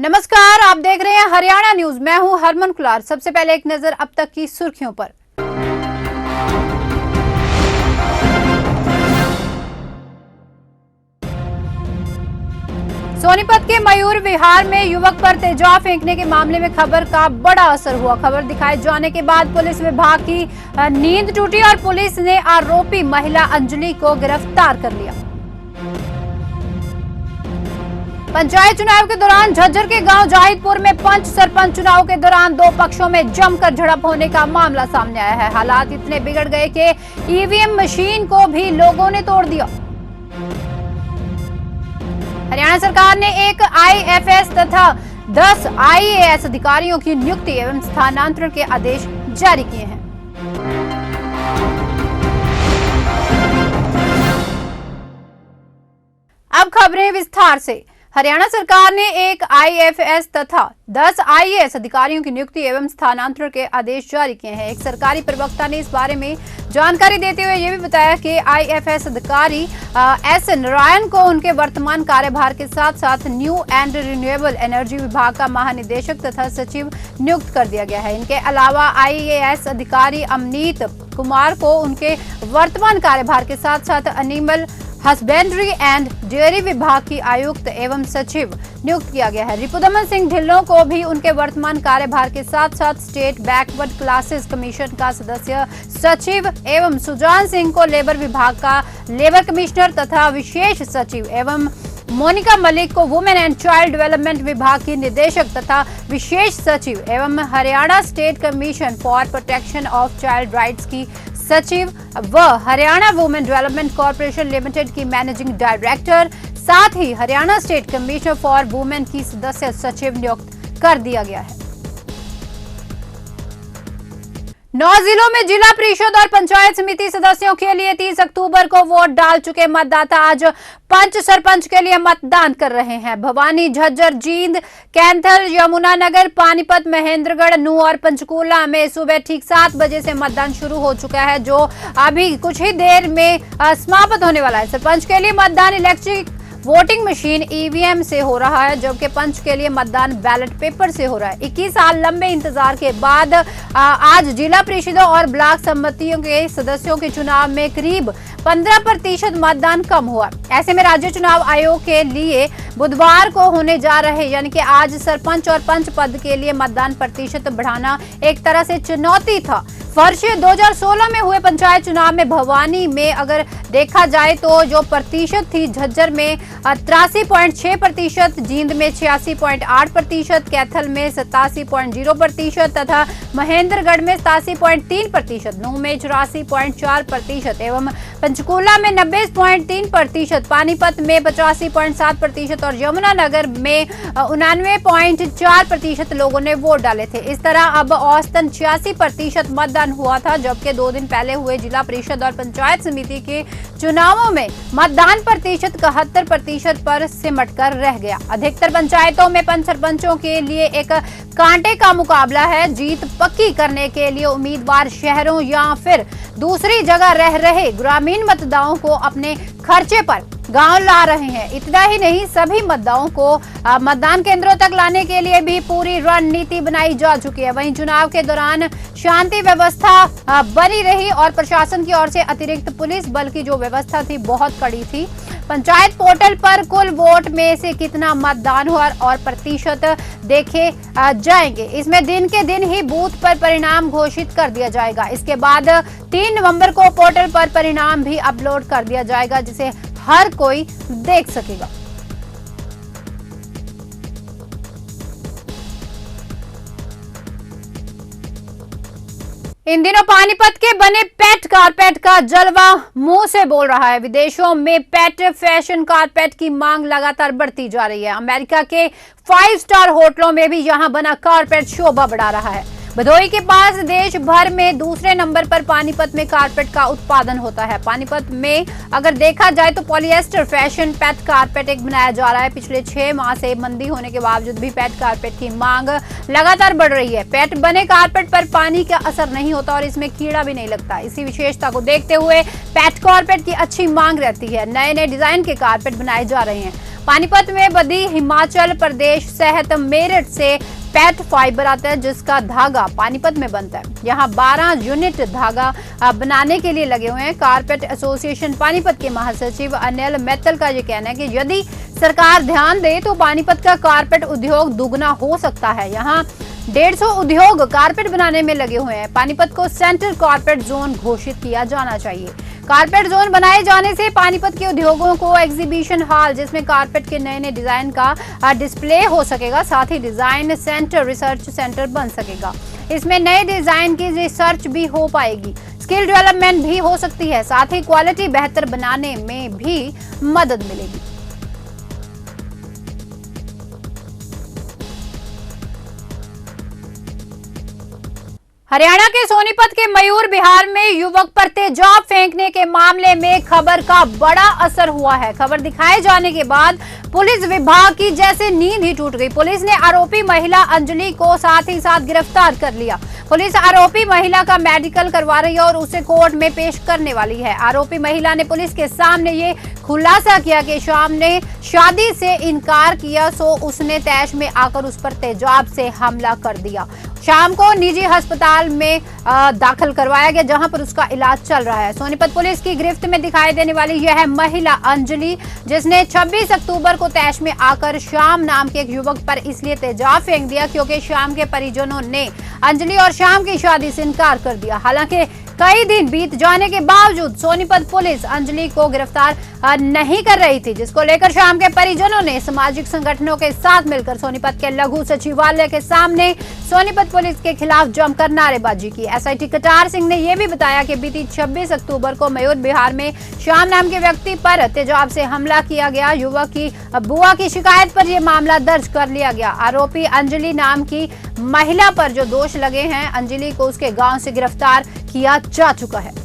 नमस्कार, आप देख रहे हैं हरियाणा न्यूज। मैं हूं हरमन कुलार। सबसे पहले एक नजर अब तक की सुर्खियों पर। सोनीपत के मयूर विहार में युवक पर तेजाब फेंकने के मामले में खबर का बड़ा असर हुआ। खबर दिखाए जाने के बाद पुलिस विभाग की नींद टूटी और पुलिस ने आरोपी महिला अंजलि को गिरफ्तार कर लिया। पंचायत चुनाव के दौरान झज्जर के गांव जाहिदपुर में पंच सरपंच चुनाव के दौरान दो पक्षों में जमकर झड़प होने का मामला सामने आया है। हालात इतने बिगड़ गए कि ईवीएम मशीन को भी लोगों ने तोड़ दिया। हरियाणा सरकार ने एक आईएफएस तथा 10 आईएएस अधिकारियों की नियुक्ति एवं स्थानांतरण के आदेश जारी किए हैं। अब खबरें विस्तार से। हरियाणा सरकार ने एक आईएफएस तथा 10 आईएएस अधिकारियों की नियुक्ति एवं स्थानांतरण के आदेश जारी किए हैं। एक सरकारी प्रवक्ता ने इस बारे में जानकारी देते हुए यह भी बताया कि आईएफएस अधिकारी एस नारायण को उनके वर्तमान कार्यभार के साथ साथ न्यू एंड रिन्यूएबल एनर्जी विभाग का महानिदेशक तथा सचिव नियुक्त कर दिया गया है। इनके अलावा आईएएस अधिकारी अमनीत कुमार को उनके वर्तमान कार्यभार के साथ साथ एनिमल हस्बेंड्री एंड डेयरी विभाग की आयुक्त एवं सचिव नियुक्त किया गया है। रिपुदमन सिंह ढिल्लों को भी उनके वर्तमान कार्यभार के साथ साथ स्टेट बैकवर्ड क्लासेस कमीशन का सदस्य सचिव एवं सुजान सिंह को लेबर विभाग का लेबर कमिश्नर तथा विशेष सचिव एवं मोनिका मलिक को वुमेन एंड चाइल्ड डेवलपमेंट विभाग की निदेशक तथा विशेष सचिव एवं Haryana State Commission for Protection of Child Rights की सचिव व Haryana Women Development Corporation Limited की मैनेजिंग डायरेक्टर, साथ ही Haryana State Commissioner for Women की सदस्य सचिव नियुक्त कर दिया गया है। 9 जिलों में जिला परिषद और पंचायत समिति सदस्यों के लिए 30 अक्टूबर को वोट डाल चुके मतदाता आज पंच सरपंच के लिए मतदान कर रहे हैं। भवानी, झज्जर, जींद, कैंथल, यमुनानगर, पानीपत, महेंद्रगढ़, नूंह और पंचकूला में सुबह ठीक 7 बजे से मतदान शुरू हो चुका है, जो अभी कुछ ही देर में समाप्त होने वाला है। सरपंच के लिए मतदान इलेक्ट्रिक वोटिंग मशीन ईवीएम से हो रहा है, जबकि पंच के लिए मतदान बैलेट पेपर से हो रहा है। 21 साल लंबे इंतजार के बाद आज जिला परिषदों और ब्लॉक समितियों के सदस्यों के चुनाव में करीब 15% मतदान कम हुआ। ऐसे में राज्य चुनाव आयोग के लिए बुधवार को होने जा रहे यानी कि आज सरपंच और पंच पद के लिए मतदान प्रतिशत बढ़ाना एक तरह से चुनौती था। वर्ष 2016 में हुए पंचायत चुनाव में भवानी में अगर देखा जाए तो जो प्रतिशत थी, झज्जर में 83.6%, जींद में 86.8%, कैथल में 87.0% तथा महेंद्रगढ़ में 87.3%, नूंह में 84.4% एवं पंचकूला में 90.3%, पानीपत में 85.7% और यमुनानगर में 99.4% लोगों ने वोट डाले थे। इस तरह अब औसतन 86% मतदान हुआ था, जबकि 2 दिन पहले हुए जिला परिषद और पंचायत समिति के चुनावों में मतदान प्रतिशत 71% पर सिमट कर रह गया। अधिकतर पंचायतों में पंच सरपंचों के लिए एक कांटे का मुकाबला है। जीत पक्की करने के लिए उम्मीदवार शहरों या फिर दूसरी जगह रह रहे ग्रामीण मतदाताओं को अपने खर्चे पर गांव ला रहे हैं। इतना ही नहीं, सभी मतदाताओं को मतदान केंद्रों तक लाने के लिए भी पूरी रणनीति बनाई जा चुकी है। वहीं चुनाव के दौरान शांति व्यवस्था बनी रही और प्रशासन की ओर से अतिरिक्त पुलिस बल की जो व्यवस्था थी बहुत कड़ी थी। पंचायत पोर्टल पर कुल वोट में से कितना मतदान हुआ और प्रतिशत देखे जाएंगे। इसमें दिन के दिन ही बूथ पर परिणाम घोषित कर दिया जाएगा। इसके बाद 3 नवंबर को पोर्टल पर परिणाम भी अपलोड कर दिया जाएगा, जिसे हर कोई देख सकेगा। इन दिनों पानीपत के बने पेट कारपेट का जलवा मुंह से बोल रहा है। विदेशों में पेट फैशन कारपेट की मांग लगातार बढ़ती जा रही है। अमेरिका के 5 स्टार होटलों में भी यहां बना कारपेट शोभा बढ़ा रहा है। भदोही के पास देश भर में दूसरे नंबर पर पानीपत में कारपेट का उत्पादन होता है। पानीपत में अगर देखा जाए तो पॉलिएस्टर फैशन पेट कारपेट एक बनाया जा रहा है। पिछले 6 माह से मंदी होने के बावजूद भी पेट कारपेट की मांग लगातार बढ़ रही है। पेट बने कारपेट पर पानी का असर नहीं होता और इसमें कीड़ा भी नहीं लगता। इसी विशेषता को देखते हुए पेट कारपेट की अच्छी मांग रहती है। नए नए डिजाइन के कारपेट बनाए जा रहे हैं। पानीपत में बदी हिमाचल प्रदेश सहित मेरठ से पेट फाइबर आता है, जिसका धागा पानीपत में बनता है। यहाँ 12 यूनिट धागा बनाने के लिए लगे हुए हैं। कारपेट एसोसिएशन पानीपत के महासचिव अनिल मैत्तल का ये कहना है कि यदि सरकार ध्यान दे तो पानीपत का कारपेट उद्योग दुगना हो सकता है। यहाँ 150 उद्योग कारपेट बनाने में लगे हुए हैं। पानीपत को सेंट्रल कारपेट जोन घोषित किया जाना चाहिए। कारपेट जोन बनाए जाने से पानीपत के उद्योगों को एग्जीबिशन हॉल जिसमें कारपेट के नए नए डिजाइन का डिस्प्ले हो सकेगा, साथ ही डिजाइन सेंटर रिसर्च सेंटर बन सकेगा। इसमें नए डिजाइन की रिसर्च भी हो पाएगी, स्किल डेवलपमेंट भी हो सकती है, साथ ही क्वालिटी बेहतर बनाने में भी मदद मिलेगी। हरियाणा के सोनीपत के मयूर बिहार में युवक पर तेजाब फेंकने के मामले में खबर का बड़ा असर हुआ है। खबर दिखाए जाने के बाद पुलिस विभाग की जैसे नींद ही टूट गई। पुलिस ने आरोपी महिला अंजलि को साथ ही साथ गिरफ्तार कर लिया। पुलिस आरोपी महिला का मेडिकल करवा रही है और उसे कोर्ट में पेश करने वाली है। आरोपी महिला ने पुलिस के सामने ये खुलासा किया कि शाम ने शादी से इनकार किया, सो उसने तैश में आकर उस पर तेजाब से हमला कर दिया। शाम को निजी अस्पताल में दाखिल करवाया गया, जहां पर उसका इलाज चल रहा है। सोनीपत पुलिस की गिरफ्त में दिखाई देने वाली यह महिला अंजलि, जिसने 26 अक्टूबर को तैश में आकर श्याम नाम के एक युवक पर इसलिए तेजाब फेंक दिया क्योंकि श्याम के परिजनों ने अंजलि और श्याम की शादी से इनकार कर दिया। हालांकि कई दिन बीत जाने के बावजूद सोनीपत पुलिस अंजलि को गिरफ्तार नहीं कर रही थी, जिसको लेकर श्याम के परिजनों ने सामाजिक संगठनों के साथ मिलकर सोनीपत के लघु सचिवालय के सामने सोनीपत पुलिस के खिलाफ जमकर नारेबाजी की। एसआईटी कटार सिंह ने यह भी बताया कि बीती 26 अक्टूबर को मयूर बिहार में श्याम नाम के व्यक्ति पर तेजाब से हमला किया गया। युवक की बुआ की शिकायत पर यह मामला दर्ज कर लिया गया। आरोपी अंजलि नाम की महिला पर जो दोष लगे हैं, अंजलि को उसके गांव से गिरफ्तार किया जा चुका है।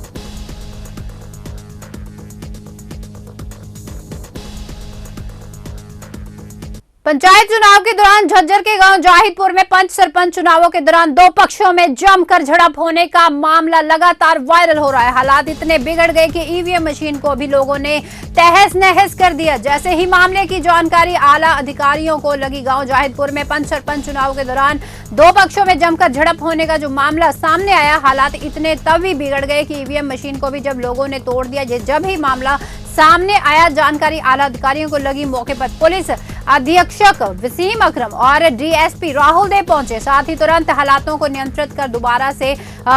पंचायत चुनाव के दौरान झज्जर के गांव जाहिदपुर में पंच सरपंच चुनावों के दौरान 2 पक्षों में जमकर झड़प होने का मामला लगातार वायरल हो रहा है। हालात इतने बिगड़ गए कि ईवीएम मशीन को भी लोगों ने तहस नहस कर दिया। जैसे ही मामले की जानकारी आला अधिकारियों को लगी, गांव जाहिदपुर में पंच सरपंच चुनाव के दौरान 2 पक्षों में जमकर झड़प होने का जो मामला सामने आया, हालात इतने तभी बिगड़ गए कि ईवीएम मशीन को भी जब लोगों ने तोड़ दिया। जब ही मामला सामने आया, जानकारी आला अधिकारियों को लगी, मौके पर पुलिस अधीक्षक वसीम अकरम और डीएसपी राहुल देव पहुंचे। साथ ही तुरंत हालातों को नियंत्रित कर दोबारा से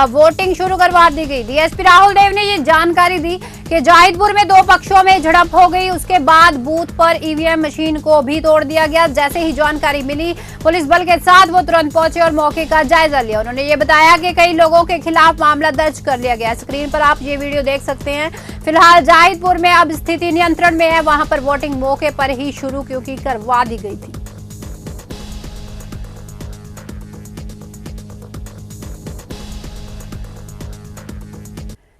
वोटिंग शुरू करवा दी गई। डीएसपी राहुल देव ने ये जानकारी दी कि जाहिदपुर में 2 पक्षों में झड़प हो गई। उसके बाद बूथ पर ईवीएम मशीन को भी तोड़ दिया गया। जैसे ही जानकारी मिली, पुलिस बल के साथ वो तुरंत पहुंचे और मौके का जायजा लिया। उन्होंने ये बताया कि कई लोगों के खिलाफ मामला दर्ज कर लिया गया। स्क्रीन पर आप ये वीडियो देख सकते हैं। फिलहाल जाहिदपुर में अब स्थिति नियंत्रण में है। वहां पर वोटिंग मौके पर ही शुरू क्योंकि करवा दी गई थी।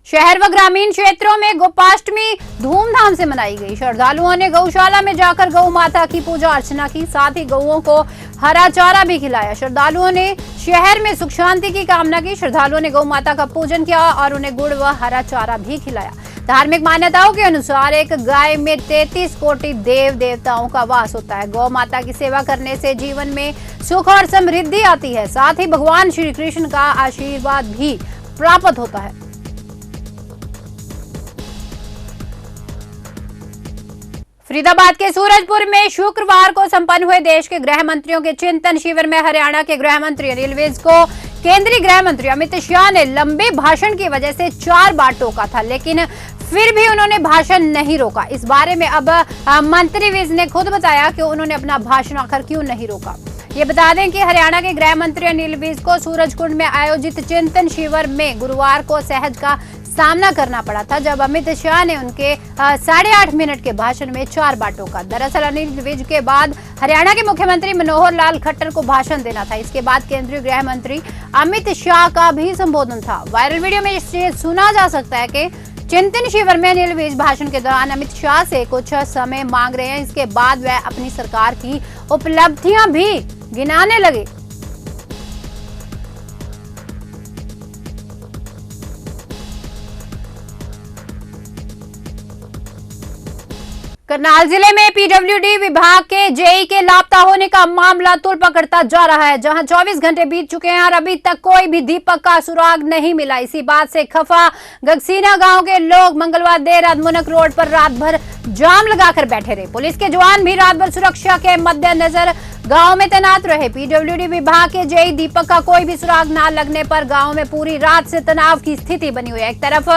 शहर व ग्रामीण क्षेत्रों में गोपाष्टमी धूमधाम से मनाई गई। श्रद्धालुओं ने गौशाला में जाकर गौ माता की पूजा अर्चना की, साथ ही गौओं को हरा चारा भी खिलाया। श्रद्धालुओं ने शहर में सुख शांति की कामना की। श्रद्धालुओं ने गौ माता का पूजन किया और उन्हें गुड़ व हरा चारा भी खिलाया। धार्मिक मान्यताओं के अनुसार एक गाय में 33 कोटि देव देवताओं का वास होता है। गौ माता की सेवा करने से जीवन में सुख और समृद्धि आती है, साथ ही भगवान श्री कृष्ण का आशीर्वाद भी प्राप्त होता है। फरीदाबाद के सूरजपुर में शुक्रवार को संपन्न हुए देश के गृह मंत्रियों के चिंतन शिविर में हरियाणा के गृह मंत्री अनिल विज को केंद्रीय गृह मंत्री अमित शाह ने लंबे भाषण की वजह से 4 बार टोका था, लेकिन फिर भी उन्होंने भाषण नहीं रोका। इस बारे में अब मंत्री विज ने खुद बताया कि उन्होंने अपना भाषण आखिर क्यों नहीं रोका। ये बता दें कि हरियाणा के गृह मंत्री अनिल विज को सूरजकुंड में आयोजित चिंतन शिविर में गुरुवार को सहज का सामना करना पड़ा था जब अमित शाह ने उनके 8.5 मिनट के भाषण में 4 बार टोका। दरअसल अनिल विज के बाद हरियाणा के मुख्यमंत्री मनोहर लाल खट्टर को भाषण देना था। इसके बाद केंद्रीय गृह मंत्री अमित शाह का भी संबोधन था। वायरल वीडियो में ये सुना जा सकता है कि चिंतन शिविर में अनिल विज भाषण के दौरान अमित शाह से कुछ समय मांग रहे हैं। इसके बाद वह अपनी सरकार की उपलब्धियां भी गिनाने लगे। करनाल जिले में पीडब्ल्यूडी विभाग के जेई के लापता होने का मामला तूल पकड़ता जा रहा है, जहां 24 घंटे बीत चुके हैं और अभी तक कोई भी दीपक का सुराग नहीं मिला। इसी बात से खफा गगसीना गांव के लोग मंगलवार देर रात मुनक रोड पर रात भर जाम लगाकर बैठे रहे। पुलिस के जवान भी रात भर सुरक्षा के मद्देनजर गांव में तैनात रहे। पीडब्ल्यूडी विभाग के जेई दीपक का कोई भी सुराग न लगने पर गांव में पूरी रात से तनाव की स्थिति बनी हुई है। एक तरफ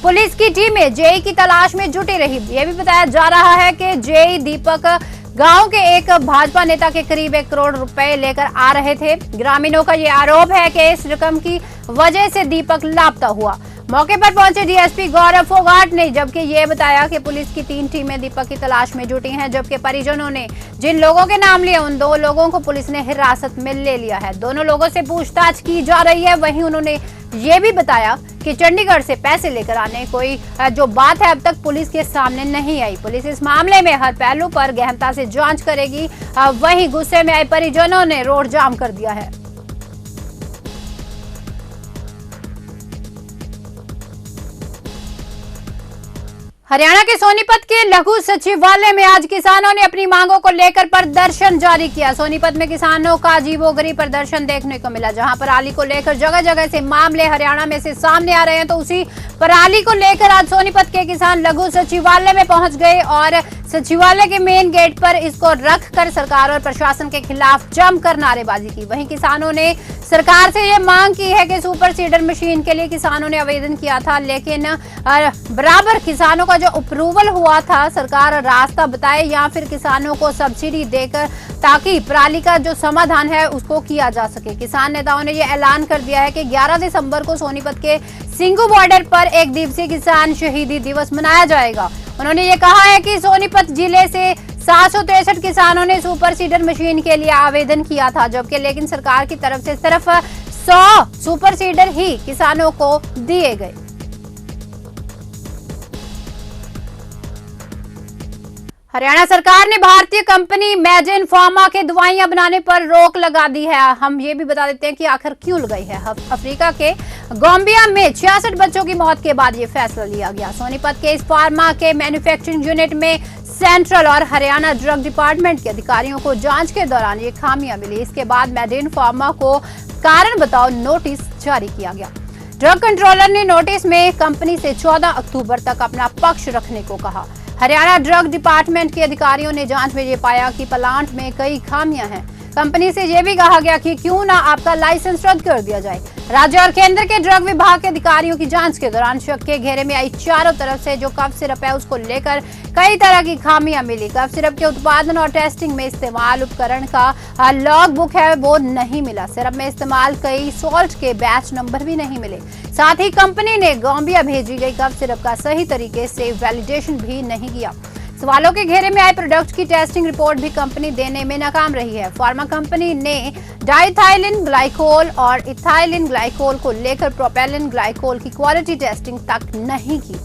पुलिस की टीमें जेई की तलाश में जुटी रही। यह भी बताया जा रहा है कि जेई दीपक गांव के एक भाजपा नेता के करीब 1 करोड़ रुपए लेकर आ रहे थे। ग्रामीणों का ये आरोप है कि इस रकम की वजह से दीपक लापता हुआ। मौके पर पहुंचे डीएसपी गौरव फोगाट ने जबकि ये बताया कि पुलिस की 3 टीमें दीपक की तलाश में जुटी हैं, जबकि परिजनों ने जिन लोगों के नाम लिए उन 2 लोगों को पुलिस ने हिरासत में ले लिया है। दोनों लोगों से पूछताछ की जा रही है। वहीं उन्होंने ये भी बताया कि चंडीगढ़ से पैसे लेकर आने कोई जो बात है अब तक पुलिस के सामने नहीं आई। पुलिस इस मामले में हर पहलू पर गहनता से जांच करेगी। वहीं गुस्से में आए परिजनों ने रोड जाम कर दिया है। हरियाणा के सोनीपत के लघु सचिवालय में आज किसानों ने अपनी मांगों को लेकर प्रदर्शन जारी किया। सोनीपत में किसानों का अजीबोगरीब प्रदर्शन देखने को मिला, जहां पराली को लेकर जगह जगह से मामले हरियाणा में से सामने आ रहे हैं। तो उसी पराली को लेकर आज सोनीपत के किसान लघु सचिवालय में पहुंच गए और सचिवालय के मेन गेट पर इसको रखकर सरकार और प्रशासन के खिलाफ जमकर नारेबाजी की। वहीं किसानों ने सरकार से ये मांग की है कि सुपर सीडर मशीन के लिए किसानों ने आवेदन किया था, लेकिन बराबर किसानों का जो अप्रूवल हुआ था सरकार रास्ता बताए या फिर किसानों को सब्सिडी देकर ताकि पराली का जो समाधान है उसको किया जा सके। किसान नेताओं ने ये ऐलान कर दिया है कि 11 दिसंबर को सोनीपत के सिंगू बॉर्डर पर 1 दिवसीय किसान शहीदी दिवस मनाया जाएगा। उन्होंने ये कहा है कि सोनीपत जिले से 763 किसानों ने सुपर सीडर मशीन के लिए आवेदन किया था, जबकि लेकिन सरकार की तरफ से सिर्फ 100 सुपर सीडर ही किसानों को दिए गए। हरियाणा सरकार ने भारतीय कंपनी मैजेन फार्मा के दवाइयां बनाने पर रोक लगा दी है। हम ये भी बता देते हैं कि आखिर क्यों लगाई है। अफ्रीका के गाम्बिया में 66 बच्चों की मौत के बाद ये फैसला लिया गया। सोनीपत के इस फार्मा के मैन्युफैक्चरिंग यूनिट में सेंट्रल और हरियाणा ड्रग डिपार्टमेंट के अधिकारियों को जांच के दौरान ये खामियां मिली। इसके बाद मैजेन फार्मा को कारण बताओ नोटिस जारी किया गया। ड्रग कंट्रोलर ने नोटिस में कंपनी से 14 अक्टूबर तक अपना पक्ष रखने को कहा। हरियाणा ड्रग डिपार्टमेंट के अधिकारियों ने जांच में ये पाया कि प्लांट में कई खामियां हैं। कंपनी से ये भी कहा गया कि क्यों ना आपका लाइसेंस रद्द कर दिया जाए। राज्य और केंद्र के ड्रग विभाग के अधिकारियों की जांच के दौरान शक के घेरे में आई चारों तरफ से जो कफ सिरप है उसको लेकर कई तरह की खामियां मिली। कफ सिरप के उत्पादन और टेस्टिंग में इस्तेमाल उपकरण का लॉग बुक है वो नहीं मिला। सिरप में इस्तेमाल कई सॉल्ट के बैच नंबर भी नहीं मिले। साथ ही कंपनी ने गाम्बिया भेजी गई कफ सिरप का सही तरीके से वैलिडेशन भी नहीं किया। सवालों के घेरे में आए प्रोडक्ट की टेस्टिंग रिपोर्ट भी कंपनी देने में नाकाम रही है। फार्मा कंपनी ने डाइथाइलिन ग्लाइकोल और इथाइलिन ग्लाइकोल को लेकर प्रोपेलिन ग्लाइकोल की क्वालिटी टेस्टिंग तक नहीं की।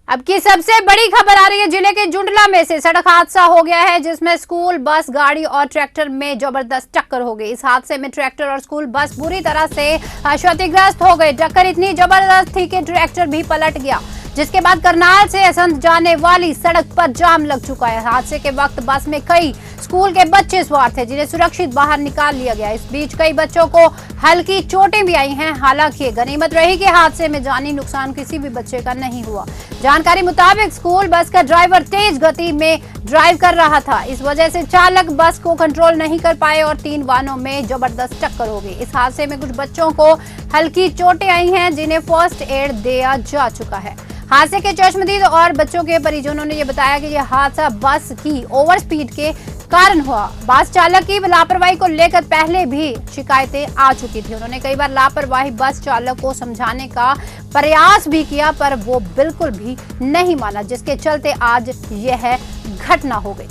अब की सबसे बड़ी खबर आ रही है जिले के जुंडला में से। सड़क हादसा हो गया है जिसमें स्कूल बस, गाड़ी और ट्रैक्टर में जबरदस्त टक्कर हो गई। इस हादसे में ट्रैक्टर और स्कूल बस बुरी तरह से क्षतिग्रस्त हो गए। टक्कर इतनी जबरदस्त थी कि ट्रैक्टर भी पलट गया, जिसके बाद करनाल से असंध जाने वाली सड़क पर जाम लग चुका है। हादसे के वक्त बस में कई स्कूल के बच्चे सवार थे जिन्हें सुरक्षित बाहर निकाल लिया गया। इस बीच कई बच्चों को हल्की चोटें भी आई हैं। हालांकि गनीमत रही कि हादसे में जानी नुकसान किसी भी बच्चे का नहीं हुआ। जानकारी मुताबिक स्कूल बस का ड्राइवर तेज गति में ड्राइव कर रहा था। इस वजह से चालक बस को कंट्रोल नहीं कर पाए और 3 वाहनों में जबरदस्त टक्कर हो गई। इस हादसे में कुछ बच्चों को हल्की चोटें आई हैं जिन्हें फर्स्ट एड दिया जा चुका है। हादसे के चश्मदीद और बच्चों के परिजनों ने यह बताया कि यह हादसा बस की ओवर स्पीड के कारण हुआ। बस चालक की लापरवाही को लेकर पहले भी शिकायतें आ चुकी थी। उन्होंने कई बार लापरवाही बस चालक को समझाने का प्रयास भी किया, पर वो बिल्कुल भी नहीं माना, जिसके चलते आज यह घटना हो गई।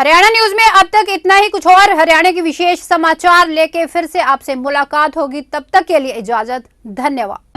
हरियाणा न्यूज में अब तक इतना ही। कुछ और हरियाणा के विशेष समाचार लेके फिर से आपसे मुलाकात होगी। तब तक के लिए इजाजत। धन्यवाद।